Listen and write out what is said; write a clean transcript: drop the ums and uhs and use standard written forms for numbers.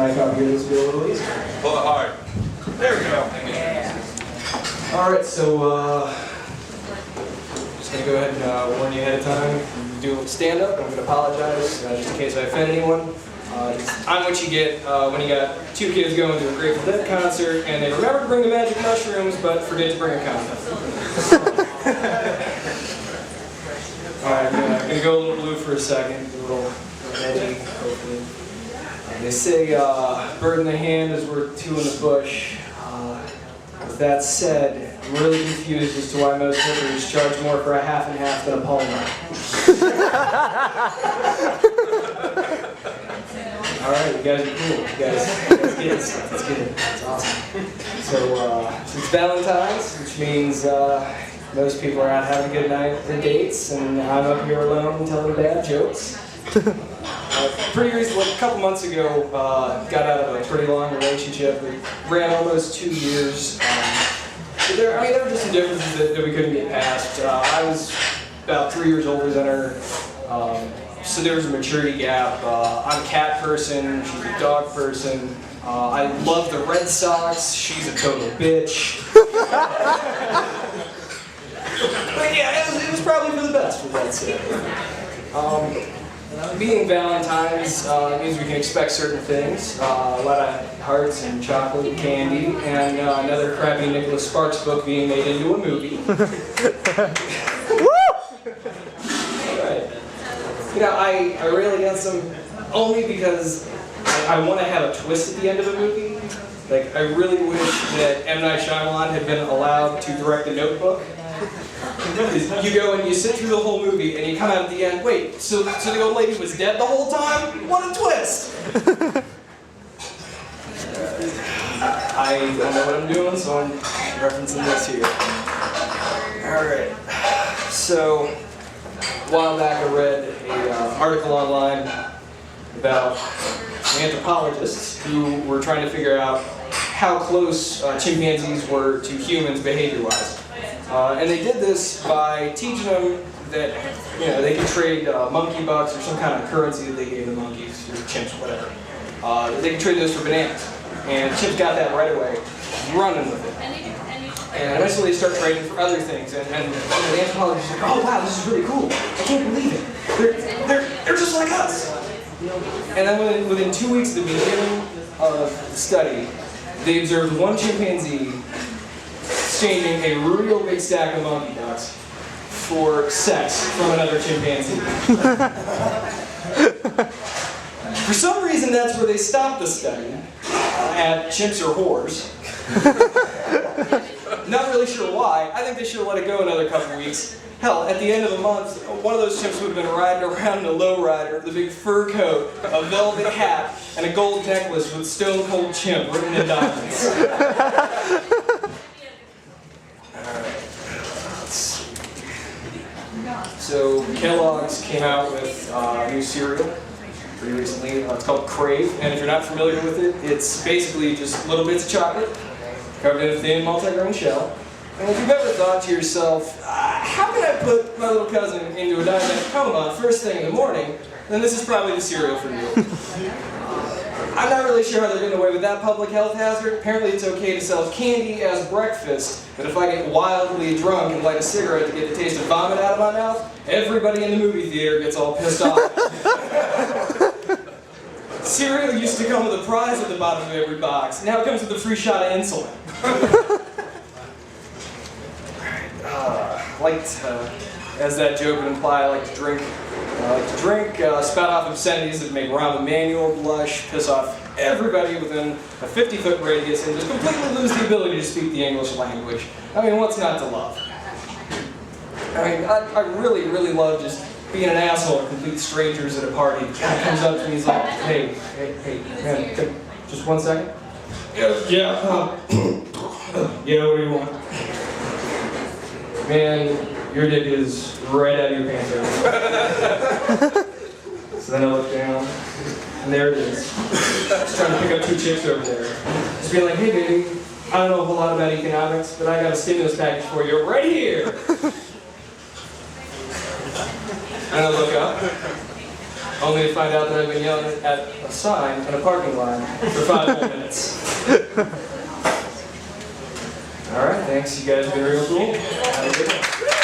mic up here, this will be a little easier. Pull it hard. There we go. Alright, so just going to go ahead and warn you ahead of time. Do stand up. I'm going to apologize just in case I offend anyone. I'm what you get when you got two kids going to a Grateful Dead concert and they remember to bring the magic mushrooms but forget to bring a condom. Alright, I'm going to go a little blue for a second, a little edgy, hopefully. They say bird in the hand is worth two in the bush. With that said, I'm really confused as to why most hookers charge more for a half and half than a Palmer. Alright, you guys are cool. You guys get it. That's good. That's awesome. So, it's Valentine's, which means most people are out having a good night at their dates, and I'm up here alone telling bad jokes. Pretty recently, a couple months ago, got out of a pretty long relationship. We ran almost 2 years. But there were just some differences that we couldn't get past. I was about 3 years older than her, so there was a maturity gap. I'm a cat person, she's a dog person. I love the Red Sox, she's a total bitch. But yeah, it was probably for the best with that said. Being Valentine's means we can expect certain things. A lot of hearts and chocolate and candy, and another crappy Nicholas Sparks book being made into a movie. Right. You know, I rail against them only because I want to have a twist at the end of a movie. Like, I really wish that M. Night Shyamalan had been allowed to direct The Notebook. You go and you sit through the whole movie and you come out at the end, wait, so the old lady was dead the whole time? What a twist! I don't know what I'm doing, so I'm referencing this here. Alright, so a while back I read an article online about anthropologists who were trying to figure out how close chimpanzees were to humans behavior-wise. And they did this by teaching them that, you know, they could trade monkey bucks or some kind of currency that they gave the monkeys, or chimps, whatever. They could trade those for bananas. And chimps got that right away, running with it. And eventually they start trading for other things. And the anthropologists are like, oh wow, this is really cool. I can't believe it. They're just like us. And then within 2 weeks of the beginning of the study, they observed one chimpanzee exchanging a real big stack of monkey bucks for sex from another chimpanzee. For some reason, that's where they stopped the study, at chimps or whores. Not really sure why. I think they should have let it go another couple weeks. Hell, at the end of the month, one of those chimps would have been riding around in a lowrider with a big fur coat, a velvet hat, and a gold necklace with Stone Cold Chimp written in diamonds. So Kellogg's came out with a new cereal pretty recently. It's called Crave, and if you're not familiar with it, it's basically just little bits of chocolate covered in a thin multi-grain shell. And if you've ever thought to yourself, how can I put my little cousin into a diabetic coma first thing in the morning, then this is probably the cereal for you. I'm not really sure how they're getting away with that public health hazard. Apparently it's okay to sell candy as breakfast, but if I get wildly drunk and light a cigarette to get the taste of vomit out of my mouth, everybody in the movie theater gets all pissed off. Cereal used to come with a prize at the bottom of every box. Now it comes with a free shot of insulin. As that joke would imply, I like to drink, spout off obscenities that make Rahm Emanuel blush, piss off everybody within a 50-foot radius, and just completely lose the ability to speak the English language. I mean, what's not to love? I mean, I really, really love just being an asshole to complete strangers at a party. The guy comes up to me and he's like, hey, man, just 1 second. Yeah, what do you want? Man, your dick is right out of your pants area. So then I look down, and there it is. Just trying to pick up 2 chicks over there. Just being like, hey baby, I don't know a whole lot about economics, but I got a stimulus package for you right here. And I look up, only to find out that I've been yelling at a sign in a parking lot for 5 whole minutes. Alright, thanks. You guys have been real cool. Have a good one.